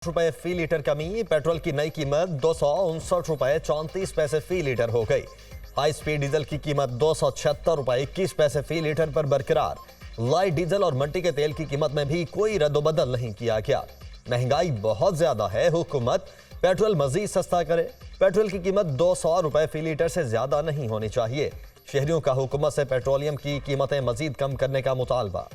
रुपए फी लीटर कमी। पेट्रोल की नई कीमत 259 रुपए 34 पैसे फी लीटर हो गई। हाई स्पीड डीजल की कीमत 276 रुपए 21 पैसे फी लीटर पर बरकरार। लाइट डीजल और मट्टी के तेल की कीमत में भी कोई रद्दोबदल नहीं किया गया। महंगाई बहुत ज्यादा है, हुकूमत पेट्रोल मजीद सस्ता करे। पेट्रोल की कीमत 200 रुपए फी लीटर से ज्यादा नहीं होनी चाहिए। शहरियों का हुकूमत से पेट्रोलियम की कीमतें मजीद कम करने का मुतालबा।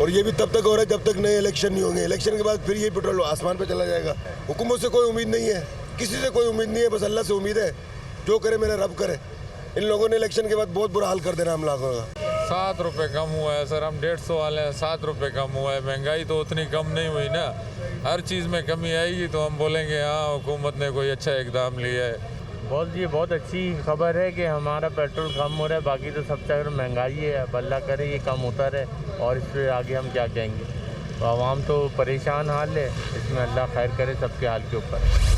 और ये भी तब तक हो रहा है जब तक नए इलेक्शन नहीं होंगे। इलेक्शन के बाद फिर ये पेट्रोल आसमान पे चला जाएगा। हुकूमत से कोई उम्मीद नहीं है, किसी से कोई उम्मीद नहीं है, बस अल्लाह से उम्मीद है। जो करे मेरा रब करे। इन लोगों ने इलेक्शन के बाद बहुत बुरा हाल कर देना हम लोगों का। 7 रुपये कम हुआ है सर, हम 150 वाले हैं, 7 रुपये कम हुआ है। महंगाई तो उतनी कम नहीं हुई ना। हर चीज़ में कमी आएगी तो हम बोलेंगे हाँ हुकूमत ने कोई अच्छा इकदाम लिया है। बहुत अच्छी खबर है कि हमारा पेट्रोल कम हो रहा है। बाकी तो सबसे अगर महंगाई है, अब अल्लाह करे ये कम होता रहे और इस पर आगे हम क्या कहेंगे। तो आवाम तो परेशान हाल है, इसमें अल्लाह खैर करे सबके हाल के ऊपर।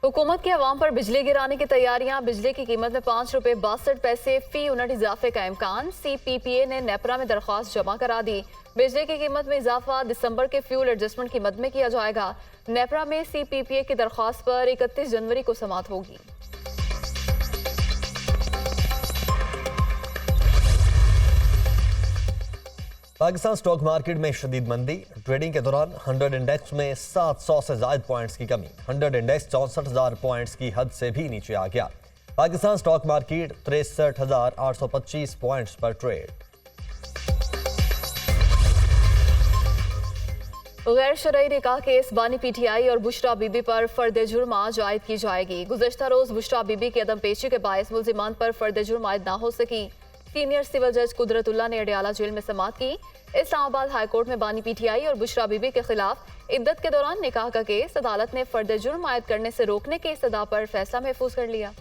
हुकूमत की अवाम पर बिजली गिराने की तैयारियां। बिजली की कीमत में 5 रुपए 62 पैसे फी यूनिट इजाफे का इम्कान। CPPA ने नेपरा में दरख्वास्त जमा करा दी। बिजली की कीमत में इजाफा दिसंबर के फ्यूल एडजस्टमेंट की मद में किया जाएगा। नेपरा में CPPA की दरख्वास्त पर 31 जनवरी को समाअत होगी। पाकिस्तान स्टॉक मार्केट में शदीद मंदी। ट्रेडिंग के दौरान 100 इंडेक्स में 700 से ज्यादा पॉइंट्स की कमी। 100 इंडेक्स 64,000 पॉइंट्स की हद से भी नीचे आ गया। पाकिस्तान स्टॉक मार्केट 63,825 पॉइंट्स पर ट्रेड। गैर शरई निकाह केस बानी PTI और बुशरा बीबी पर फर्द जुर्म आज आयद की जाएगी। गुज़श्ता रोज बुशरा बीबी की अदम पेशी के बायस मुल्जिमान पर फर्द जुर्म आयद ना हो सकी। सीनियर सिविल जज कुदरतुल्लाह ने अडियाला जेल में समाअत की। इस्लामाबाद हाई कोर्ट में बानी PTI और बुशरा बीबी के खिलाफ इद्दत के दौरान निकाह का केस अदालत ने फर्द जुर्म आयद करने से रोकने की इस्तदा पर फैसला महफूज कर लिया।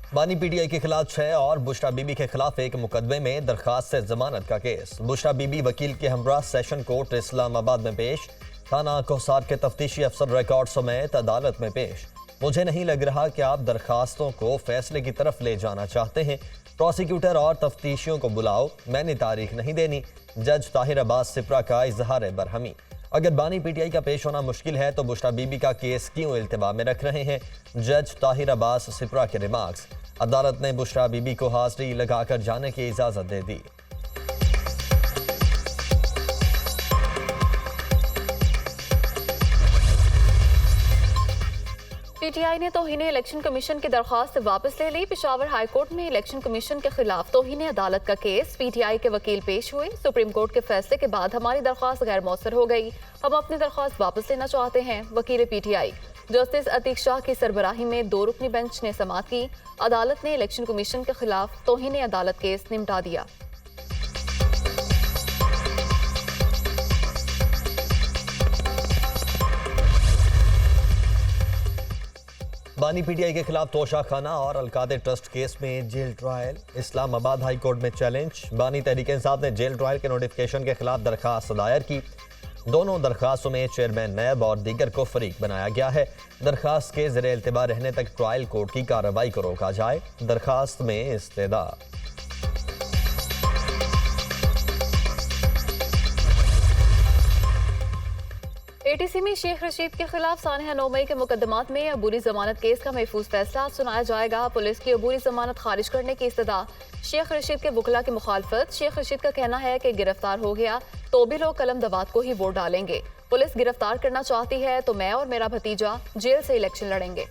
बानी PTI के खिलाफ 6 और बुशरा बीबी के खिलाफ एक मुकदमे में दरखास्त से जमानत का केस। बुशरा बीबी वकील के हमरा सेशन कोर्ट इस्लामाबाद में पेश। थाना कोहसार के तफ्तीशी अफसर रिकॉर्ड समेत अदालत में पेश। मुझे नहीं लग रहा कि आप दरखास्तों को फैसले की तरफ ले जाना चाहते हैं। प्रोसिक्यूटर और तफ्तीशियों को बुलाओ, मैंने तारीख नहीं देनी। जज ताहिर अब्बास सिपरा का इजहार बरहमी। अगर बानी PTI का पेश होना मुश्किल है तो बुशरा बीबी का केस क्यों इल्तिवा में रख रहे हैं। जज ताहिर अब्बास सिपरा के रिमार्क्स। अदालत ने बुशरा बीबी को हाजिरी लगाकर जाने की इजाजत दे दी। PTI ने तौहीने इलेक्शन कमीशन की दरख्वास्त वापस ले ली। पेशावर हाई कोर्ट में इलेक्शन कमीशन के खिलाफ तौहीने अदालत का केस। PTI के वकील पेश हुए। सुप्रीम कोर्ट के फैसले के बाद हमारी दरख्वास्त गैर मौसर हो गई, हम अपनी दरख्वास्त वापस लेना चाहते हैं। वकील PTI जस्टिस अतीक शाह की सरबराही में 2 रुकनी बेंच ने समाअत की। अदालत ने इलेक्शन कमीशन के खिलाफ तौहीने अदालत केस निपटा दिया। बानी PTI के खिलाफ तोशा खाना और अलकादे ट्रस्ट केस में jail trial. Islamabad high court में चैलेंज। बानी तहरीक इंसाफ ने जेल ट्रायल के नोटिफिकेशन के खिलाफ दरखास्त दायर की। दोनों दरखास्तों में चेयरमैन नैब और दीगर को फरीक बनाया गया है। दरखास्त के ज़ेरे इल्तिबा रहने तक ट्रायल कोर्ट की कार्रवाई को रोका जाए। दरखास्त में इस्तेदा। ATC में शेख रशीद के खिलाफ सानहा 9 मई के मुकदमात में अबूरी जमानत केस का महफूज फैसला सुनाया जाएगा। पुलिस की अबूरी जमानत खारिज करने की इस्तदा। शेख रशीद के वकला की मुखालफत। शेख रशीद का कहना है कि गिरफ्तार हो गया तो भी लोग कलम दवात को ही वोट डालेंगे। पुलिस गिरफ्तार करना चाहती है तो मैं और मेरा भतीजा जेल से इलेक्शन लड़ेंगे।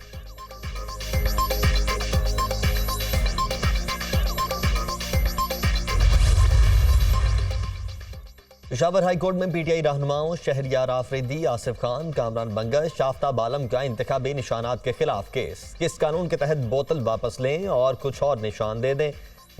पेशावर हाई कोर्ट में PTI रहनुमाओं शहरियार आफरीदी, आसिफ खान, कामरान बंगश, आफ्ताब आलम का इंतखाबी निशानात के खिलाफ केस। किस कानून के तहत बोतल वापस लें और कुछ और निशान दे दें।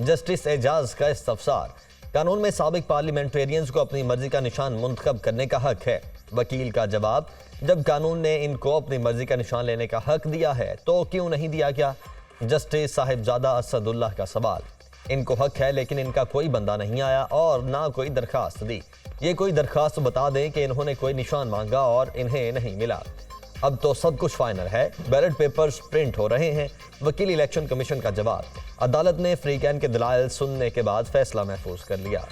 जस्टिस एजाज का इस्तफसार। कानून में साबिक पार्लियामेंटेरियंस को अपनी मर्जी का निशान मुंतखब करने का हक है। वकील का जवाब, जब कानून ने इनको अपनी मर्जी का निशान लेने का हक दिया है तो क्यों नहीं दिया गया। जस्टिस साहिबजादा असदुल्लाह का सवाल। इनको हक है लेकिन इनका कोई बंदा नहीं आया और ना कोई दरखास्त दी। ये कोई दरखास्त बता दें कि इन्होंने कोई निशान मांगा और इन्हें नहीं मिला। अब तो सब कुछ फाइनल है, बैलेट पेपर्स प्रिंट हो रहे हैं। वकील इलेक्शन कमीशन का जवाब, अदालत ने फ्री कैन के दलाइल सुनने के बाद फैसला महफूज कर लिया।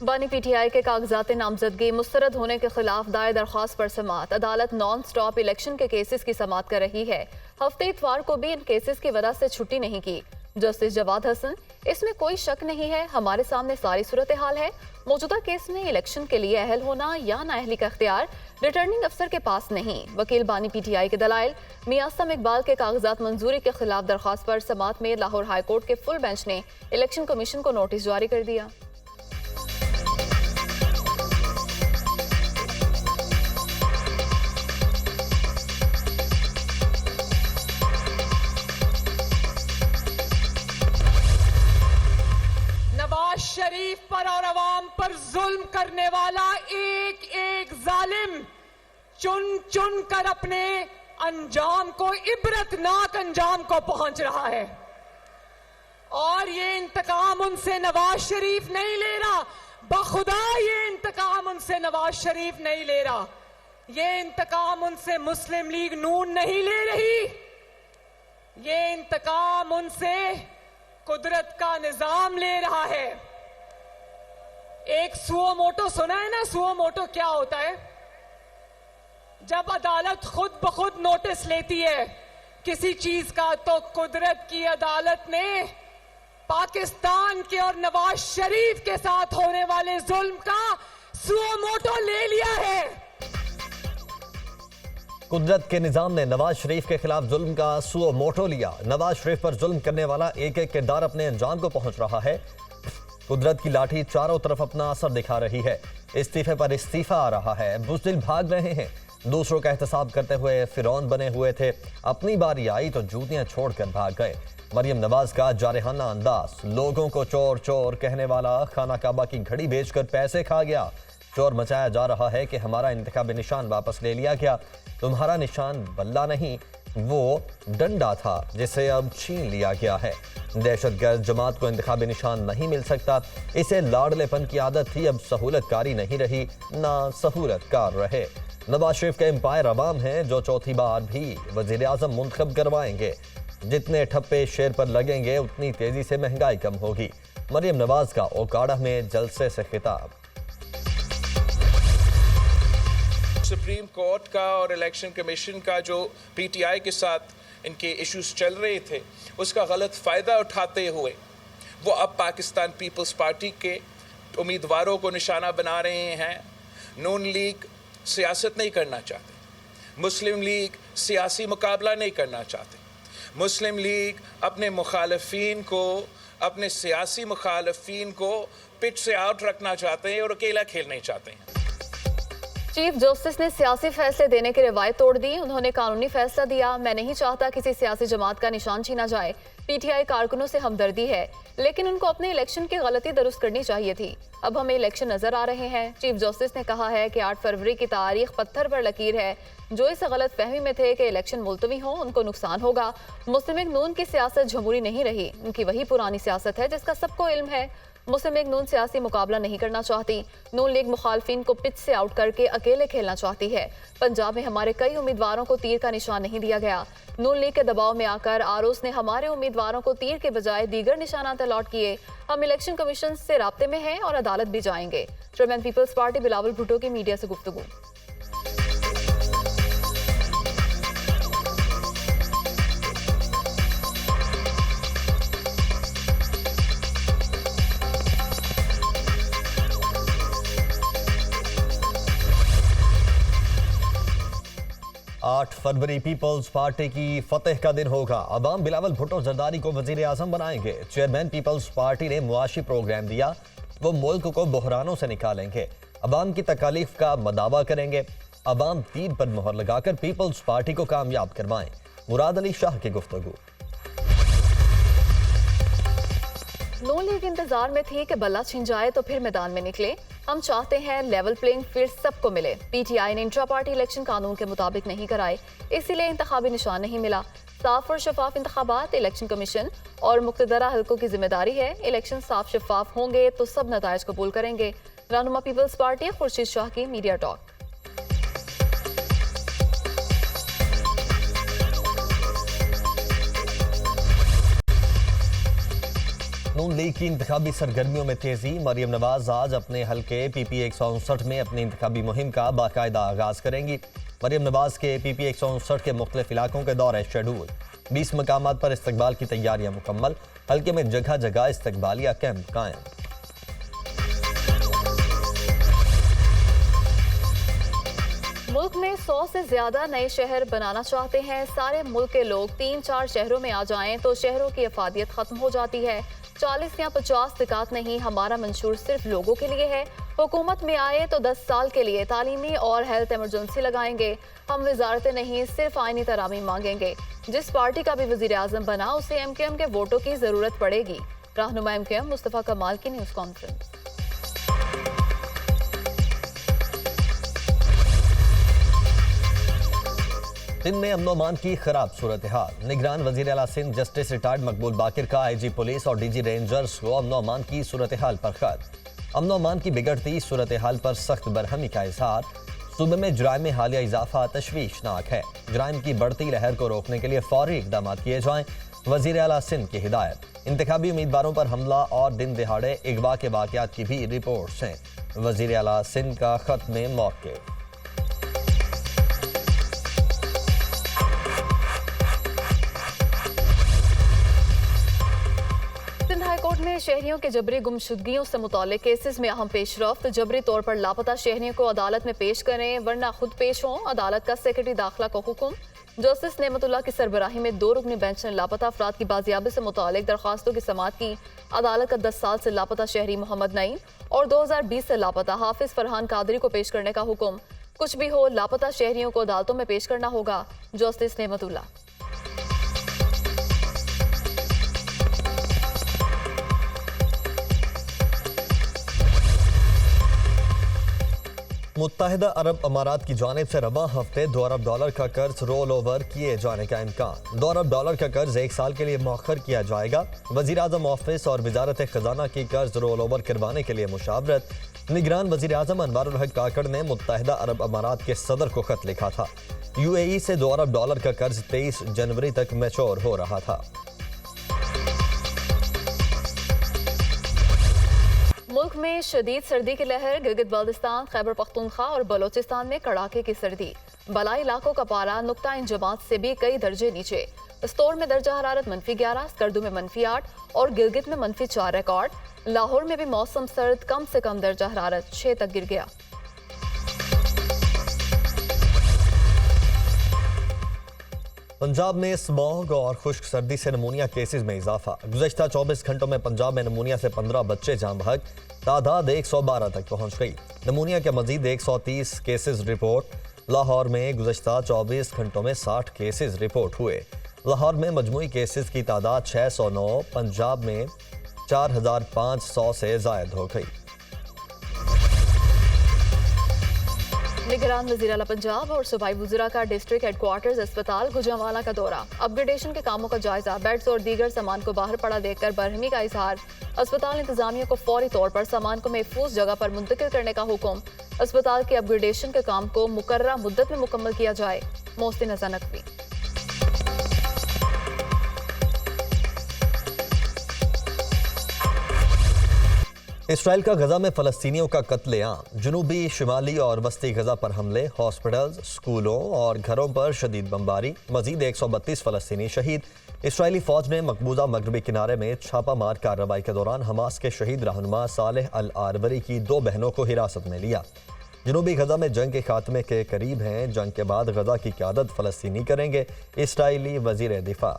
बानी पीटीआई के कागजात नामजदगी मुस्तरद होने के खिलाफ दायर दरख्वास्त पर समाअत। अदालत नॉन स्टॉप इलेक्शन के केसेस की समाअत कर रही है। हफ्ते इतवार को भी इन केसेस की वजह से छुट्टी नहीं की। जस्टिस जवाद हसन, इसमें कोई शक नहीं है, हमारे सामने सारी सूरत हाल है। मौजूदा केस में इलेक्शन के लिए अहल होना या नाअहली का इख्तियार रिटर्निंग अफसर के पास नहीं। वकील बानी पीटीआई के दलाइल, मियां आसम इकबाल के कागजात मंजूरी के खिलाफ दरख्वास्त पर समाअत में लाहौर हाई कोर्ट के फुल बेंच ने इलेक्शन कमीशन को नोटिस जारी कर दिया। नवाज शरीफ पर और अवाम पर जुल्म करने वाला एक एक जालिम चुन चुन कर अपने अंजाम को, इबरतनाक अंजाम को पहुंच रहा है। और ये इंतकाम उनसे नवाज शरीफ नहीं ले रहा, बखुदा ये इंतकाम उनसे नवाज शरीफ नहीं ले रहा, ये इंतकाम उनसे मुस्लिम लीग नून नहीं ले रही, ये इंतकाम उनसे कुदरत का निजाम ले रहा है। एक सुओ मोटो सुना है ना? सुओ मोटो क्या होता है? जब अदालत खुद ब खुद नोटिस लेती है किसी चीज का, तो कुदरत की अदालत ने पाकिस्तान के और नवाज शरीफ के साथ होने वाले जुल्म का सुओ मोटो ले लिया है। कुदरत के निजाम ने नवाज शरीफ के खिलाफ जुल्म का सुओ मोटो लिया। नवाज शरीफ पर जुल्म करने वाला एक एक किरदार अपने अंजाम को पहुंच रहा है। कुदरत की लाठी चारों तरफ अपना असर दिखा रही है। इस्तीफे पर इस्तीफा आ रहा है, बुज़दिल भाग रहे हैं, दूसरों का एहतसाब करते हुए फिरौन बने हुए थे। अपनी बारी आई तो जूतियां छोड़कर भाग गए। मरियम नवाज का जारहाना अंदाज, लोगों को चोर चोर कहने वाला खाना काबा की घड़ी बेचकर पैसे खा गया। शोर मचाया जा रहा है कि हमारा इंतखाबी निशान वापस ले लिया गया। तुम्हारा निशान बल्ला नहीं, वो डंडा था जिसे अब छीन लिया गया है। दहशतगर्द जमात को इंतखाबी निशान नहीं मिल सकता। इसे लाडलेपन की आदत थी, अब सहूलतकारी नहीं रही, ना सहूलतकार रहे। नवाज शरीफ का एम्पायर अवाम है, जो चौथी बार भी वजीर आजम मुंतखब करवाएंगे। जितने ठप्पे शेर पर लगेंगे उतनी तेजी से महंगाई कम होगी। मरियम नवाज का ओकाड़ा में जलसे से खिताब। सुप्रीम कोर्ट का और इलेक्शन कमीशन का जो पीटीआई के साथ इनके इश्यूज चल रहे थे, उसका गलत फ़ायदा उठाते हुए वो अब पाकिस्तान पीपल्स पार्टी के उम्मीदवारों को निशाना बना रहे हैं। नून लीग सियासत नहीं करना चाहते, मुस्लिम लीग सियासी मुकाबला नहीं करना चाहते, मुस्लिम लीग अपने मुखालफीन को, अपने सियासी मुखालफीन को पिच से आउट रखना चाहते हैं और अकेला खेलना चाहते हैं। चीफ जस्टिस ने सियासी फैसले देने की रिवायत तोड़ दी। उन्होंने कानूनी फैसला दिया, मैं नहीं चाहता किसी सियासी जमात का निशान छीना जाए। पीटीआई कारकुनों से हमदर्दी है, लेकिन उनको अपने इलेक्शन की गलती दुरुस्त करनी चाहिए थी। अब हमें इलेक्शन नजर आ रहे हैं। चीफ जस्टिस ने कहा है कि 8 फरवरी की तारीख पत्थर पर लकीर है। जो इस गलत फहमी में थे कि इलेक्शन मुलतवी हो, उनको नुकसान होगा। मुस्लिम लीग नून की सियासत जमहूरी नहीं रही, उनकी वही पुरानी सियासत है जिसका सबको इल्म है। मुस्लिम लीग नून सियासी मुकाबला नहीं करना चाहती। नून लीग मुखालफिन को पिच से आउट करके अकेले खेलना चाहती है। पंजाब में हमारे कई उम्मीदवारों को तीर का निशान नहीं दिया गया। नून लीग के दबाव में आकर आरोस ने हमारे उम्मीदवारों को तीर के बजाय दीगर निशानात अलॉट किए। हम इलेक्शन कमीशन से राब्ते में हैं और अदालत भी जाएंगे। Chairman peoples party Bilawal Bhutto की मीडिया से गुफ्तगू। आठ फरवरी पीपल्स पार्टी की फतेह का दिन होगा। अवाम बिलावल भुट्टो जरदारी को वजीर आजम बनाएंगे। चेयरमैन पीपल्स पार्टी ने मुआशी प्रोग्राम दिया, वो मुल्क को बहरानों से निकालेंगे, अवाम की तकालीफ का मदावा करेंगे। अवाम तीर पर मोहर लगाकर पीपल्स पार्टी को कामयाब करवाएं। मुराद अली शाह की गुफ्तगू। नून लीग इंतजार में थी कि बल्ला छिन जाए तो फिर मैदान में निकले। हम चाहते हैं लेवल प्लेइंग फील्ड सबको मिले। पीटीआई ने इंट्रा पार्टी इलेक्शन कानून के मुताबिक नहीं कराए, इसीलिए इंतखाबी निशान नहीं मिला। साफ और शफाफ इंतखाबात इलेक्शन कमीशन और मुक्तदरा हल्कों की जिम्मेदारी है। इलेक्शन साफ शफाफ होंगे तो सब नताइज कबूल करेंगे। रहनुमा पीपल्स पार्टी खुर्शीद शाह की मीडिया टॉक। नून लीग की इंतखाबी सरगर्मियों में तेजी। मरियम नवाज आज अपने हल्के PP 159 में अपनी इंतखाबी मुहिम का बाकायदा आगाज करेंगी। मरियम नवाज के PP 159 के मुख्तलिफ इलाकों के दौरे शेड्यूल। 20 मकामात पर इस्तकबाल की तैयारियां मुकम्मल। हल्के में जगह जगह इस्तकबालिया कैंप कायम। मुल्क में 100 से ज्यादा नए शहर बनाना चाहते हैं। सारे मुल्क के लोग 3-4 शहरों में आ जाएं तो शहरों की अफादियत खत्म हो जाती है। 40 या 50 निकात नहीं, हमारा मंशूर सिर्फ लोगों के लिए है। हुकूमत में आए तो 10 साल के लिए तालीमी और हेल्थ इमरजेंसी लगाएंगे। हम वजारतें नहीं, सिर्फ आईनी तरामी मांगेंगे। जिस पार्टी का भी वजीर आजम बना उसे MKM के वोटों की जरूरत पड़ेगी। रहनुमा MKM मुस्तफा कमाल की न्यूज कॉन्फ्रेंस। दिन में अमनो अमान की खराब सूरत हाल। निगरान वजीर आला सिंध जस्टिस रिटायर्ड मकबूल बाकिर का IG पुलिस और DG रेंजर्स को अमनो अमान की सूरत हाल पर खत। अमनो अमान की बिगड़ती सूरत हाल पर सख्त बरहमी का इजहार। सूबे में जुराइम में हालिया इजाफा तशवीशनाक है। जुराइम की बढ़ती लहर को रोकने के लिए फौरी इकदाम किए जाएं। वजीर आला सिंध की हिदायत। इंतखाबी उम्मीदवारों पर हमला और दिन दिहाड़े अगवा के वाकयात की भी रिपोर्ट्स हैं। वजीर आला सिंध का खत में मौके। कोर्ट में शहरियों के जबरी गुमशुदगियों से मुताल्लिक केसेस में अहम पेशरफ्त। जबरी तौर पर लापता शहरियों को अदालत में पेश करें वरना खुद पेश हों। अदालत का सेक्रेटरी दाखिला को हुक्म। जस्टिस नेमतुल्लाह की सरबराही में 2 रुकनी बेंच ने लापता अफराद की बाजियाबी से मुताल्लिक दरखास्तों की समाअत की। अदालत का 10 साल से लापता शहरी मोहम्मद नईम और 2020 से लापता हाफिज फरहान कादरी को पेश करने का हुक्म। कुछ भी हो, लापता शहरियों को अदालतों में पेश करना होगा। जस्टिस नेमतुल्लाह। मुत्तहिदा अरब अमारात की जानिब से रवा हफ्ते $2 अरब का कर्ज रोल ओवर किए जाने का इम्कान। $2 अरब का कर्ज 1 साल के लिए मौखर किया जाएगा। वजीर आजम ऑफिस और वजारत खजाना की कर्ज रोल ओवर करवाने के लिए मुशावरत। निगरान वजीर आजम अनवारुल हक काकड़ ने मुत्तहिदा अरब अमारात के सदर को खत लिखा था। UAE से $2 अरब का कर्ज 23 जनवरी तक मैच्योर हो रहा था। मुल्क में शदीद सर्दी की लहर। गिलगित बाल्टिस्तान, खैबर पख्तूनख्वा और बलोचिस्तान में कड़ाके की सर्दी। बलाई इलाकों का पारा नुक्ता इन जमात से भी कई दर्जे नीचे। स्तोर में दर्जा हरारत -11, स्कर्दू में -8 और गिलगित में -4 रिकॉर्ड। लाहौर में भी मौसम सर्द, कम से कम दर्जा हरारत 6 तक गिर गया। पंजाब में स्मॉग और खुश्क सर्दी से नमूनिया केसेस में इजाफा। गुज़श्ता 24 घंटों में पंजाब में नमूनिया से 15 बच्चे जाँ बहक। तादाद 112 तक पहुँच गई। नमूनिया के मजीद 130 केसेस रिपोर्ट। लाहौर में गुज़श्ता 24 घंटों में 60 केसेस रिपोर्ट हुए। लाहौर में मजमूई केसेस की तादाद 609, पंजाब में 4500 से जायद हो गई। निगरान वज़ीर आला पंजाब और सूबाई वज़रा का डिस्ट्रिक्ट हेडक्वार्टर्स अस्पताल गुजरांवाला का दौरा। अपग्रेडेशन के कामों का जायजा। बेड्स और दीगर सामान को बाहर पड़ा देखकर बरहमी का इजहार। अस्पताल इंतजामिया को फौरी तौर पर सामान को महफूज जगह पर मुंतकिल करने का हुक्म। अस्पताल के अपग्रेडेशन के काम को मुकर्ररा मुद्दत में मुकम्मल किया जाए। मोहसिन हसन नकवी। इसराइल का गजा में फ़लस्तीनियों का कत्लेआम। जनूबी, शिमाली और वस्ती गजा पर हमले। हॉस्पिटल्स, स्कूलों और घरों पर शदीद बमबारी। मजीद 132 फ़लस्तीनी शहीद। इसराइली फ़ौज ने मकबूजा मगरबी किनारे में छापामार कार्रवाई के दौरान हमास के शहीद रहनुमा सालेह अल आरवरी की 2 बहनों को हिरासत में लिया। जनूबी गजा में जंग के खात्मे के करीब हैं। जंग के बाद गजा की क़यादत फ़लस्तीनी करेंगे। इसराइली वज़ीर दिफा।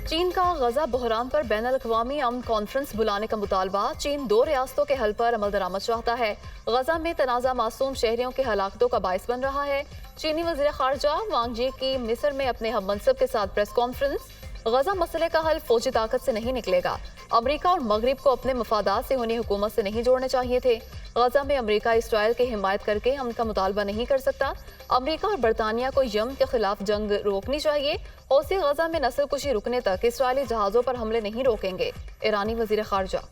चीन का गजा बहरान पर बैनुल अक़वामी अमन कॉन्फ्रेंस बुलाने का मुतालबा। चीन 2 रियासतों के हल पर अमल दरामद चाहता है। गजा में तनाज़ा मासूम शहरियों की हलाकतों का बाइस बन रहा है। चीनी वज़ीर ख़ारजा वांग यी की मिस्र में अपने हम मनसब के साथ प्रेस कॉन्फ्रेंस। गजा मसले का हल फौजी ताकत से नहीं निकलेगा। अमेरिका और मगरिब को अपने मफादात से उन्हें हुकूमत से नहीं जोड़ने चाहिए थे। गजा में अमेरिका इसराइल की हिमायत करके अमन का मुतालबा नहीं कर सकता। अमेरिका और बरतानिया को यमन के खिलाफ जंग रोकनी चाहिए। हौसी गजा में नस्ल कुशी रुकने तक इसराइली जहाज़ों पर हमले नहीं रोकेंगे। ईरानी वजीर खारजा